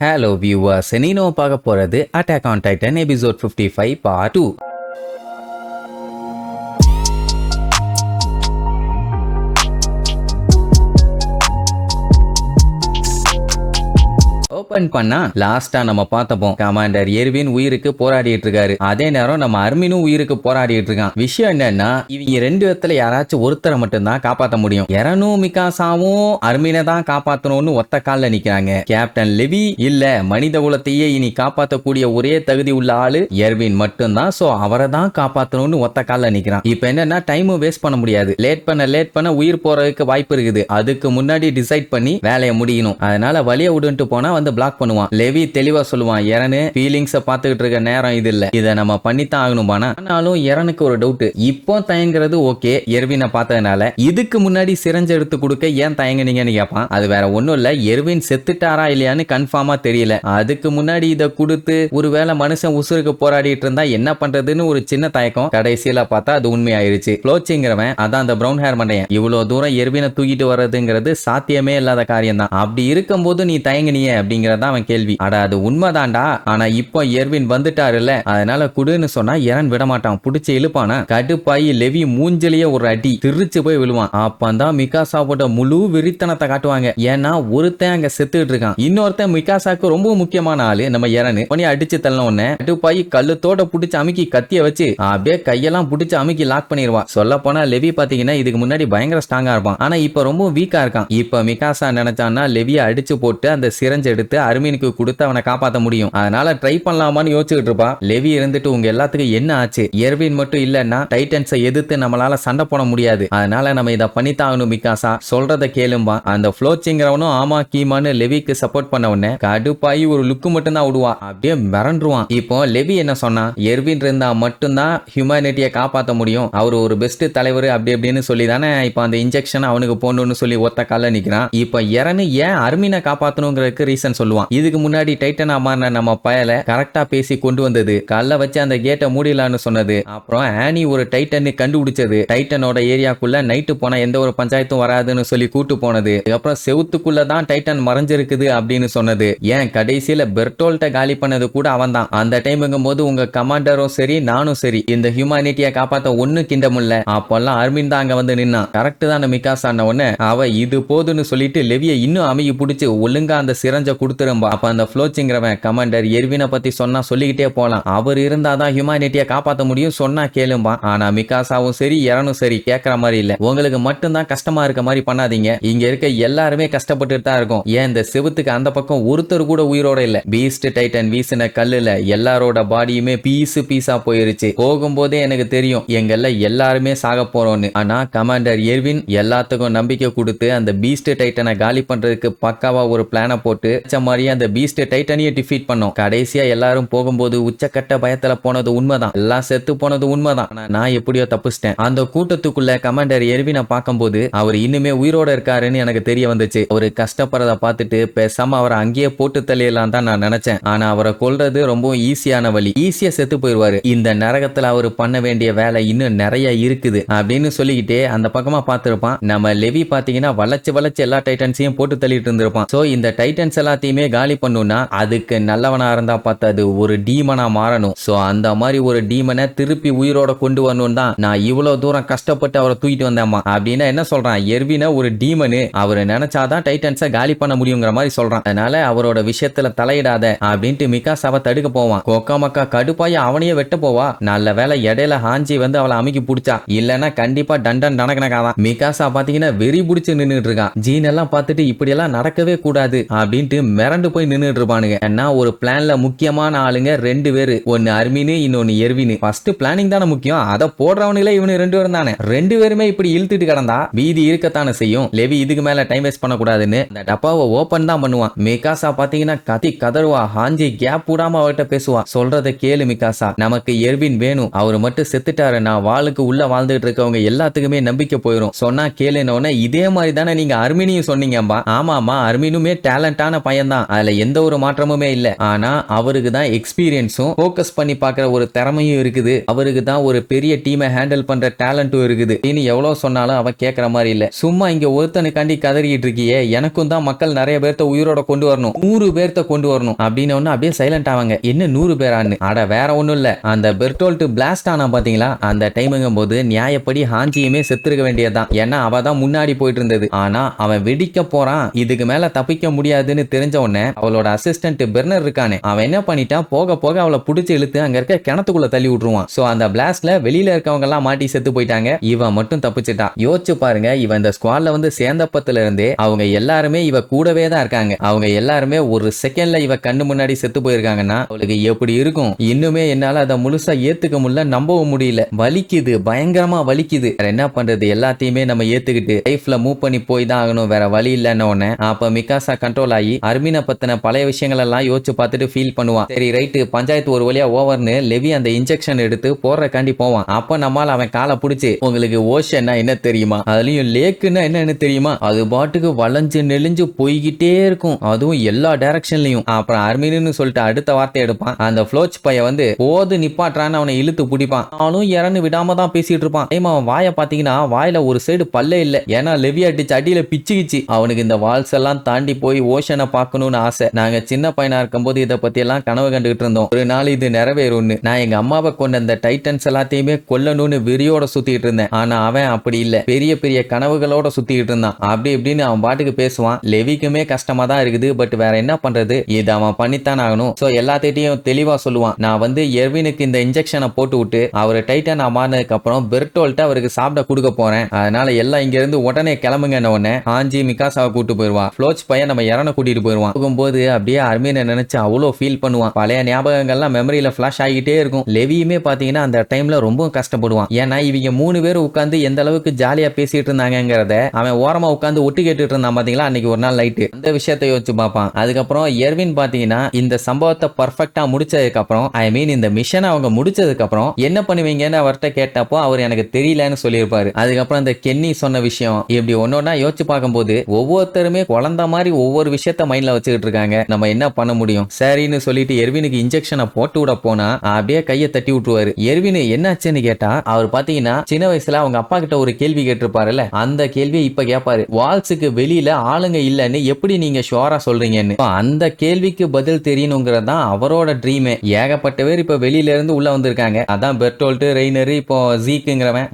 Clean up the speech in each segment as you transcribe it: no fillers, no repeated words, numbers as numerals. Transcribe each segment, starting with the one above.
Hello viewers, Niño பார்க்க போறது Attack on Titan episode 55 part 2. Open பண்ணா லாஸ்டா நம்ம பார்த்தப்போம் கமாண்டர் எர்வின் உயிருக்கு போராடிட்டு இருக்காரு. அதே நேரம் நம்ம அர்மினும் உயிருக்கு போராடிட்டு இருக்கான். விஷயம் என்னன்னா இவங்க ரெண்டு இடத்துல யாராச்சும் ஒருத்தரை மட்டும்தான் காப்பாற்ற முடியும். எரனும் மிகாசாவும் அர்மினை தான் காப்பாற்றணும்னு ஒத்த காலில் நிக்கிறாங்க. கேப்டன் லெவி இல்ல மனித குலத்தையே இனி காப்பாற்றக்கூடிய ஒரே தகுதி உள்ள ஆளு எர்வின் மட்டும்தான். சோ அவரை தான் காப்பாற்றணும்னு ஒத்த காலில் நிக்கிறான். இப்ப என்னன்னா டைமும் வேஸ்ட் பண்ண முடியாது. லேட் பண்ண உயிர் போறதுக்கு வாய்ப்பு இருக்குது. அதுக்கு முன்னாடி டிசைட் பண்ணி வேலையை முடியணும். அதனால வழிய விடுன்ட்டு போனா வந்து பிளாக் பண்ணுவான். லெவி தெளிவா சொல்லுவான், எரனு ஃபீலிங்ஸ் பார்த்துக்கிட்டு இருக்க நேரம் இது இல்ல, இதை நம்ம பண்ணித்தான் ஆகணும். ஆனாலும் எரனுக்கு ஒரு டவுட். இப்போ தயங்குறது ஓகே, எர்வினை பார்த்ததுனால இதுக்கு முன்னாடி சிரஞ்சு எடுத்து கொடுக்க ஏன் தயங்குனீங்கன்னு கேட்பான். அது வேற ஒண்ணும் இல்ல, எர்வின் செத்துட்டாரா இல்லையான்னு கன்ஃபார்மா தெரியல. அதுக்கு முன்னாடி இதை கொடுத்து ஒருவேளை மனுஷன் உசுருக்கு போராடிட்டு இருந்தா என்ன பண்றதுன்னு ஒரு சின்ன தயக்கம். கடைசியில பார்த்தா அது உண்மையாயிருச்சு. க்ளோச்சிங்கிறவன், அதான் அந்த பிரவுன் ஹேர் மண்டையன், இவ்வளவு தூரம் எர்வினை தூக்கிட்டு வர்றதுங்கிறது சாத்தியமே இல்லாத காரியம் தான். அப்படி இருக்கும்போது நீ தயங்குனிய அப்படிங்கறத அவன் கேள்வி. அட அது உண்மைதான்டா, ஆனா இப்போ எர்வின் வந்துட்டாருல்ல, அதனால குடுன்னு சொன்னா எரன் விட மாட்டான், புடிச்சு இழுப்பானா. கடுப்பாயி லெவி மூஞ்சிலேயே ஒரு அடி திருச்சு போய் விழுவான். அப்பந்தான் மிகாசாவோட முழு வெறித்தனத்தை காட்டுவாங்க. ஏன்னா ஒருத்தன் அங்க செத்துட்டு இருக்கான், இன்னொருத்தன் மிகாசாக்கு ரொம்ப முக்கியமான ஆளு நம்ம எரனு. பண்ணி அடிச்சு தள்ள உடனே கடுப்பாயி கல்லுத்தோட புடிச்சு அமுக்கி கத்திய வச்சு அப்படியே கையெல்லாம் புடிச்சு அமுக்கி லாக் பண்ணிடுவான். சொல்ல போனா லெவி பாத்தீங்கன்னா இதுக்கு முன்னாடி பயங்கர ஸ்ட்ராங்கா இருப்பான், ஆனா இப்ப ரொம்ப வீக்கா இருக்கான். இப்ப மிகாசா நினைச்சான்னா லெவிய அடிச்சு போட்டு அந்த சிரஞ்சு எடுத்து அர்மினுக்கு கொடுத்து அவனை காப்பாற்ற முடியும். அதனால ட்ரை பண்ணலாமான்னு யோசிச்சுட்டு இருப்பான். லெவி இருந்துட்டு உங்க எல்லாத்துக்கும் என்ன ஆச்சு, எர்வின் மட்டும் இல்லன்னா டைட்டன்ஸை எதிர்த்து நம்மளால சண்டை போட முடியாது, அதனால நம்ம இதை பண்ணித்தாகணும் மிகாசா, சொல்றத கேளும்பா. அந்த ஃப்ளோச்சிங்கிறவனும் ஆமா கீமான்னு லெவிக்கு சப்போர்ட் பண்ண உடனே கடுப்பாயி ஒரு லுக்கு மட்டும் தான் விடுவான், அப்படியே மிரண்டுருவான். இப்போ லெவி என்ன சொன்னா, எர்வின் இருந்தா மட்டும்தான் ஹியூமனிட்டியை காப்பாற்ற முடியும், அவர் ஒரு பெஸ்ட் தலைவர் அப்படி அப்படின்னு சொல்லி தானே இப்போ அந்த இன்ஜெக்ஷன் அவனுக்கு போடணும்னு சொல்லி ஒத்த கால நிக்கிறான். இப்போ எரனு ஏன் அர்மினை காப்பாற்றணுங்கிறதுக்கு ரீசன் சொல்லுவான். இதுக்கு முன்னாடி டைட்டனா மாறின நம்ம பயல கரெக்டா பேசி கொண்டு வந்தது, கல்ல வச்சு அந்த கேட்டை மூடிடலான்னு சொன்னது, அப்புறம் ஆனி ஒரு டைட்டனை கண்டுபிடிச்சது, டைட்டனோட ஏரியாக்குள்ள நைட்டு போனா எந்த ஒரு பஞ்சாயத்தும் வராதுன்னு சொல்லி கூட்டு போனது, அப்புறம் செவுத்துக்குள்ள தான் டைட்டன் மறைஞ்சிருக்குது அப்படின்னு சொன்னது, ஏன் கடைசியில பெர்டோல்ட்ட காலி பண்ணது கூட அவன் தான். அந்த டைம்ங்கும் போது உங்க கமாண்டரும் சரி நானும் சரி இந்த ஹியூமனிட்டியை காப்பாத்த ஒண்ணு கிண்டமுல்ல, அப்பெல்லாம் அர்மின் தான் அங்க வந்து நின்னா. கரெக்ட் தான் மிகாசான உடனே அவ இது போதுன்னு சொல்லிட்டு லெவியை இன்னும் அமுகி பிடிச்சு ஒழுங்கா அந்த சிரஞ்ச கொடுத்துரும்பா. அப்ப அந்த ஃப்ளோச்சிங்கிறவன் கமாண்டர் எர்வினை பத்தி சொன்னா சொல்லிக்கிட்டே போலாம், அவர் இருந்தாதான் ஹியூமனிட்டியை காப்பாற்ற முடியும், சொன்னா கேளும்பா. ஆனா மிகாசாவும் சரி எரனும் சரி கேட்கற மாதிரி இல்ல, உங்களுக்கு மட்டும்தான் கஷ்டமா இருக்க மாதிரி பண்ணாதீங்க, இங்க இருக்க எல்லாருமே கஷ்டப்பட்டு தான் இருக்கும். ஏன் இந்த செவுத்துக்கு அந்த பக்கம் ஒருத்தர் கூட உயிரோட இல்ல, பீஸ்ட் டைட்டன் வீசின கல்லுல எல்லாரோட பாடியுமே பீஸா போயிருச்சு. போகும்போதே எனக்கு தெரியும் எங்கெல்லாம் எல்லாருமே சாக போறோம்னு. ஆனா கமாண்டர் எர்வின் எல்லாத்துக்கும் நம்பிக்கை கொடுத்து அந்த பீஸ்ட் டைட்டனை காலி பண்றதுக்கு பக்காவா ஒரு பிளான போட்டு மாதிரியே அந்த பீஸ்ட் டைட்டனையே டிஃபீட் பண்ணோம். கடைசியா எல்லாரும் போகும்போது உச்சக்கட்ட பயத்துல போனது உண்மைதான், எல்லாம் செத்து போனது உண்மைதான், ஆனா நான் எப்படியோ தப்பிச்சிட்டேன். அந்த கூட்டத்துக்குள்ள கமாண்டர் எர்வினை பார்க்கும்போது அவர் இன்னுமே உயிரோட இருக்காருன்னு எனக்கு தெரிய வந்துச்சு. அவரு கஷ்டப்படுறத பார்த்துட்டு பேசாம அவரை அங்கேயே போட்டு தள்ளிடலாம் தான் நான் நினைச்சேன். ஆனா அவரை கொல்றது ரொம்ப ஈஸியான வழி, ஈஸியா செத்து போயிருவாரு, இந்த நரகத்துல அவர் பண்ண வேண்டிய வேலை இன்னும் நிறைய இருக்குது அப்படின்னு சொல்லிக்கிட்டே அந்த பக்கமா பார்த்திருப்பான். நம்ம லெவி பாத்தீங்கன்னா வளைச்சு எல்லா டைட்டன்ஸையும் போட்டு தள்ளிட்டு இருந்திருப்பான். சோ இந்த டைட்டன்ஸ் எல்லாத்தையுமே காலி பண்ணுனா அதுக்கு நல்லவனா இருந்தா பார்த்தது ஒரு டீமனா மாறணும். சோ அந்த மாதிரி ஒரு டீமனை திருப்பி உயிரோட கொண்டு வரணும் தான் நான் இவ்வளவு தூரம் கஷ்டப்பட்டு அவரை தூக்கிட்டு வந்தேம்மா அப்படின்னா என்ன சொல்றான், எர்வின ஒரு டீமனு, அவரு நினைச்சாதான் டைட்டன்ஸை காலி பண்ண முடியுங்கிற மாதிரி சொல்றான். அதனால அவரோட விஷயத்துல தலையிடாத அப்படின்ட்டு மிகாசாவை தடுக்க போவான். கோக்கா மக்கா கடுப்பாய் அவனையே வெட்ட போவா. நல்ல வேலை இடையில ஹாஞ்சி வந்து அவளை அமுக்கி பிடிச்சா, இல்லன்னா கண்டிப்பா டண்டன் நடக்கணக்காதான். மிகாசா பாத்தீங்கன்னா வெறி பிடிச்சு நின்றுட்டு இருக்கான். ஜீன் எல்லாம் பார்த்துட்டு இப்படி எல்லாம் நடக்கவே கூடாது அப்படின்ட்டு மிரண்டு போய் நின்னுட்டு இருப்பானுங்க. ஏன்னா ஒரு பிளான்ல முக்கியமான ஆளுங்க ரெண்டு பேரு, ஒன்னு அர்மினு இன்னொன்னு எர்வினு. ஃபர்ஸ்ட் பிளானிங் தானே முக்கியம், அதை போடுறவனுங்களே இவனு ரெண்டு பேரும் தானே, ரெண்டு பேருமே இப்படி இழுத்துட்டு கிடந்தா வீதி இருக்கத்தானே செய்யும். லெவி இதுக்கு மேல டைம் வேஸ்ட் பண்ண கூடாதுன்னு அந்த டப்பாவை ஓபன் தான் பண்ணுவான். மிகாசா பாத்தீங்கன்னா கத்தி கதறுவா, ஹாஞ்சி கேப் விடாம அவர்கிட்ட பேசுவா. சொல்றத கேளு மிகாசா, நமக்கு எர்வின் வேணும், அவரு மட்டும் செத்துட்டாரு, நான் வாளுக்கு உள்ள வாழ்ந்துட்டு இருக்கவங்க எல்லாத்துக்குமே நம்பிக்கை போயிடும், சொன்னா கேளுன்னு. இதே மாதிரி தானே நீங்க அர்மினியும் சொன்னீங்கம்பா. ஆமாமா அர்மினுமே டேலண்டான பையன் பையன் தான், அதுல எந்த ஒரு மாற்றமுமே இல்ல. ஆனா அவருக்கு தான் எக்ஸ்பீரியன்ஸும் ஃபோக்கஸ் பண்ணி பார்க்குற ஒரு திறமையும் இருக்குது. அவருக்கு தான் ஒரு பெரிய டீமை ஹேண்டில் பண்ற டேலண்ட்டும் இருக்குது. நீ எவ்வளவு சொன்னாலும் அவன் கேட்கற மாதிரி இல்ல. சும்மா இங்க ஒருத்தனுக்காண்டி கதறிட்டு இருக்கியே, எனக்கும் தான் மக்கள் நிறைய பேர்த்த உயிரோட கொண்டு வரணும், 100 பேர்த்த கொண்டு வரணும் அப்படின்னு ஒன்னு அப்படியே சைலண்ட் ஆவாங்க. என்ன 100 பேரான்னு? அட வேற ஒண்ணும் இல்ல, அந்த பெர்டோல்ட் பிளாஸ்ட் ஆனா பாத்தீங்களா, அந்த டைமுங்கும் போது நியாயப்படி ஹாஞ்சியுமே செத்துருக்க வேண்டியதுதான். ஏன்னா அவ தான் முன்னாடி போயிட்டு இருந்தது. ஆனா அவன் வெடிக்க போறான், இதுக்கு மேல தப்பிக்க முடியாதுன்னு தெரிஞ்ச உடனே அவளோட அசிஸ்டன்ட் பெர்னர் இருக்கானே, அவன் என்ன பண்ணிட்டான், போக போக அவளை புடிச்சு இழுத்து அங்க இருக்க கிணத்துக்குள்ள தள்ளி விட்டுருவான். சோ அந்த பிளாஸ்ட்ல வெளியில இருக்கவங்க எல்லாம் மாட்டி செத்து போயிட்டாங்க, இவன் மட்டும் தப்பிச்சிட்டான். யோசிச்சு பாருங்க, இவன் இந்த ஸ்குவாட்ல வந்து சேர்ந்தப்பத்துல இருந்தே அவங்க எல்லாருமே இவ கூடவே தான் இருக்காங்க. அவங்க எல்லாருமே ஒரு செகண்ட்ல இவ கண்ணு முன்னாடி செத்து போயிருக்காங்கன்னா அவளுக்கு எப்படி இருக்கும்? இன்னுமே என்னால அதை முழுசா ஏத்துக்க முடியல, நம்பவும் முடியல. வலிக்குது, பயங்கரமா வலிக்குது. வேற என்ன பண்றது, எல்லாத்தையுமே நம்ம ஏத்துக்கிட்டு லைஃப்ல மூவ் பண்ணி போய் தான் ஆகணும், வேற வழி இல்லன்னு உடனே அப்ப மிகாசா கண்ட்ரோல் ஆகி அர்மினை பத்தின பழைய விஷயங்கள் எல்லாம் யோசிச்சு பார்த்துட்டு ஃபீல் பண்ணுவான். சரி ரைட்டு, பஞ்சாயத்து ஒரு வழியா ஓவர்னு லெவி அந்த இன்ஜெக்ஷன் எடுத்து போடுறக்காண்டி போவான். அப்ப நம்மால் அவன் காலை பிடிச்சு, உங்களுக்கு ஓஷன்னா என்ன தெரியுமா, அதுலயும் லேக்குன்னா என்னன்னு தெரியுமா, அது பாட்டுக்கு வளைஞ்சு நெளிஞ்சு போய்கிட்டே இருக்கும், அதுவும் எல்லா டைரக்ஷன்லயும். அப்புறம் அர்மின்னு சொல்லிட்டு அடுத்த வார்த்தை எடுப்பான். அந்த ஃப்ளோச் பைய வந்து போது நிப்பாட்டான்னு அவனை இழுத்து பிடிப்பான். அவனும் இறந்து விடாம தான் பேசிட்டு இருப்பான். அவன் வாயை பாத்தீங்கன்னா வாயில ஒரு சைடு பல்லே இல்ல, ஏன்னா லெவி அடிச்சு அடியில பிச்சுக்கிச்சு. அவனுக்கு இந்த வால்ஸ் எல்லாம் தாண்டி போய் ஓஷனை பார்க்கணும்னு ஆசை. நாங்க சின்ன பையனா இருக்கும்போது இதை பத்தி எல்லாம் கனவு கண்டுகிட்டு இருந்தோம், ஒரு நாள் இது நிறைவேறும்னு. நான் எங்க அம்மாவை கொண்ட அந்த டைட்டன்ஸ் எல்லாத்தையுமே கொல்லணும்னு வெறியோட சுத்திட்டு இருந்தேன். ஆனா அவன் அப்படி இல்ல, பெரிய பெரிய கனவுகளோட சுத்திட்டு இருந்தான். அப்படி இப்படின்னு அவன் பாட்டுக்கு பேசுவான். லெவிக்குமே கஷ்டமா தான் இருக்குது, பட் வேற என்ன பண்றது, இது அவன் பண்ணித்தான் ஆகணும். சோ எல்லாத்தையும் தெளிவா சொல்லுவான். நான் வந்து எர்வினுக்கு இந்த இன்ஜெக்ஷனை போட்டு விட்டு அவர் டைட்டன் மாறினதுக்கு அப்புறம் பெர்டோல்ட்ட அவருக்கு சாப்பிட கொடுக்க போறேன், அதனால எல்லாம் இங்க இருந்து உடனே கிளம்புங்க. உடனே ஆஞ்சி மிகாசாவை கூட்டு போயிருவான். ஃப்ளோச் பையன் நம்ம இறன கூட்டிட்டு போயிருவான். போகும்போது அப்படியே அர்மீனை நினைச்சு அவ்வளோ ஃபீல் பண்ணுவான். பழைய ஞாபகங்கள்லாம் மெமரியில ஃபிளாஷ் ஆகிட்டே இருக்கும். லெவியுமே பாத்தீங்கன்னா அந்த டைம்ல ரொம்ப கஷ்டப்படுவான். ஏன்னா இவங்க 3 பேர் உட்கார்ந்து எந்த அளவுக்கு ஜாலியா பேசிட்டு இருந்தாங்கிறத அவன் ஓரமா உட்கார்ந்து ஒட்டு கேட்டுட்டு இருந்தான் பாத்தீங்களா அன்னைக்கு ஒரு நாள் நைட்டு. அந்த விஷயத்தை யோசிச்சு பார்ப்பான். அதுக்கப்புறம் எர்வின் பாத்தீங்கன்னா இந்த சம்பவத்தை பர்ஃபெக்டா முடிச்சதுக்கு அப்புறம், ஐ மீன் இந்த மிஷனை அவங்க முடிச்சதுக்கு அப்புறம் என்ன பண்ணுவீங்கன்னு அவர்கிட்ட கேட்டப்போ அவர் எனக்கு தெரியலன்னு சொல்லியிருப்பாரு. அதுக்கப்புறம் இந்த கென்னி சொன்ன விஷயம் இப்படி ஒன்னொன்னா யோசிச்சு பார்க்கும்போது ஒவ்வொருத்தருமே குழந்தை மாதிரி ஒவ்வொரு விஷயத்த மைண்ட்ல வச்சுக்கிட்டு இருக்காங்க. நம்ம என்ன பண்ண முடியும்? சரின்னு சொல்லிட்டு எர்வினுக்கு இன்ஜெக்ஷனை போட்டு விட போனா அப்படியே கையை தட்டி விட்டுருவாரு. எர்வின் என்னாச்சுன்னு கேட்டா அவர் பாத்தீங்கன்னா சின்ன வயசுல அவங்க அப்பா கிட்ட ஒரு கேள்வி கேட்டிருப்பாருல்ல, அந்த கேள்வியை இப்ப கேட்பாரு. வால்ஸுக்கு வெளியில ஆளுங்க இல்லன்னு எப்படி நீங்க ஷுவரா சொல்றீங்கன்னு. அந்த கேள்விக்கு பதில் தெரியணுங்கிறதான் அவரோட ட்ரீமே. ஏகப்பட்ட பேர் இப்ப வெளியில இருந்து உள்ள வந்திருக்காங்க. அதான் பெர்டோல்ட், ரெய்னர், இப்போ ஜீக்குங்கிறவன்,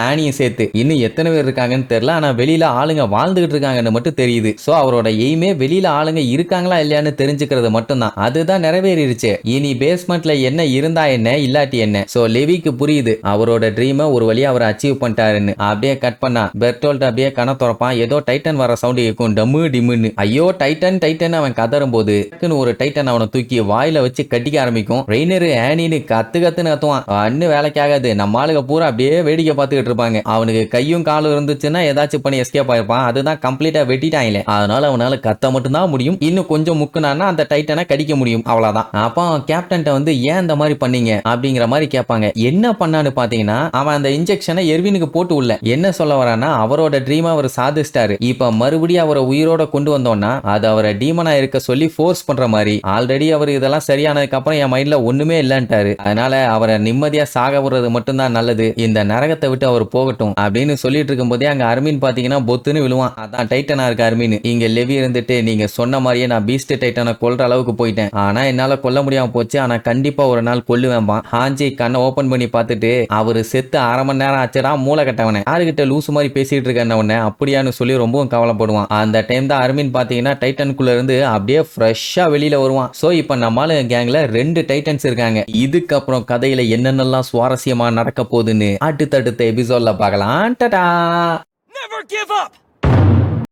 ஆனியும் சேர்த்து இன்னும் எத்தனை பேர் இருக்காங்கன்னு தெரியல. ஆனா வெளியில ஆளுங்க வாழ்ந்துகிட்டு இருக்காங்கன்னு மட்டும் தெரியுது. சோ அவரோட எய்மே வெளியில ஆளுங்க இருக்காங்களா இல்லையான்னு தெரிஞ்சுக்கிறது மட்டும்தான். அதுதான் நிறைவேறிடுச்சு. இனி பேஸ்மெண்ட்ல என்ன இருந்தா என்ன, இல்லாட்டி என்ன. சோ லெவிக்கு புரியுது அவரோட ட்ரீமை ஒரு வழியா அவர் அச்சீவ் பண்ணிட்டாருன்னு. அப்படியே கட் பண்ணா பெர்டோல்ட் அப்படியே கண திறப்பான். ஏதோ டைட்டன் வர சவுண்ட் கேட்கும், டம்மு டிம்முன்னு. ஐயோ டைட்டன் டைட்டன் அவன் கதறும் போது ஒரு டைட்டன் அவனை தூக்கி வாயில வச்சு கட்டிக்க ஆரம்பிக்கும். ரெய்னர் ஆனின்னு கத்துன்னு கத்துவான். அண்ணு வேலைக்காகாது, நம்ம ஆளுங்க பூரா அப்படியே வேடிக்கை பார்த்துக்கிட்டு இருப்பாங்க. அவனுக்கு கையும் காலும் இருந்துச்சுன்னா ஏதாச்சும் பண்ணி எஸ்கேப் ஆயிருப்பான். அதுதான் கம்ப்ளீட்டா வெட்டிட்டாங்களே, அதனால அவனால கத்த மட்டும் தான் முடியும். இன்னும் கொஞ்சம் முக்குனானா அந்த டைட்டனை கடிக்க முடியும், அவ்வளவுதான். அப்போ கேப்டன் வந்து ஏன் இந்த மாதிரி பண்ணீங்க அப்படிங்கிற மாதிரி கேட்பாங்க. என்ன பண்ணான்னு பாத்தீங்கன்னா அவன் அந்த இன்ஜெக்ஷனை எர்வினுக்கு போட்டு உள்ள என்ன சொல்ல வரானா அவரோட ட்ரீம் அவர் சாதிச்சிட்டாரு. இப்ப மறுபடியும் அவரை உயிரோட கொண்டு வந்தோம்னா அது அவரை டீமனா இருக்க சொல்லி ஃபோர்ஸ் பண்ற மாதிரி. ஆல்ரெடி அவர் இதெல்லாம் சரியானதுக்கு அப்புறம் என் மைண்ட்ல ஒண்ணுமே இல்லன்ட்டாரு, அதனால அவரை நிம்மதியா சாக விடுறது மட்டும்தான் நல்லது, இந்த நரகத்தை விட்டு அவர் போகட்டும் அப்படின்னு சொல்லிட்டு இருக்கும் போதே அங்க அர்மின் பாத்தீங்கன்னா பொத்துன்னு விழுவான். அதான் டைட்டனா இருக்கு அர்மின். இங்க லெவி இருந்துட்டு நீங்க சொன்ன மாதிரியே நான் பீஸ்ட் டைட்டனை கொல்ற அளவுக்கு போயிட்டேன், ஆனா என்னால கொல்ல முடியாம போச்சு, ஆனா கண்டிப்பா ஒரு நாள் கொல்லுவேன்பான். ஹாஞ்சி கண்ணை ஓபன் பண்ணி பார்த்துட்டு அவரு செத்து 1/2 மணி நேரம் ஆச்சுடா மூளை கட்டவனே, யாருகிட்ட லூசு மாதிரி பேசிட்டு இருக்கேன் உடனே அப்படியான்னு சொல்லி ரொம்பவும் கவலைப்படுவான். அந்த டைம் தான் அர்மின் பாத்தீங்கன்னா டைட்டனுக்குள்ள இருந்து அப்படியே ஃப்ரெஷ்ஷா வெளியில வருவான். சோ இப்ப நம்மால கேங்ல 2 டைட்டன்ஸ் இருக்காங்க. இதுக்கப்புறம் கதையில என்னென்னலாம் சுவாரஸ்யமா நடக்க போகுதுன்னு அடுத்தடுத்த எபிசோட்ல பார்க்கலாம். டாடா. Never give up.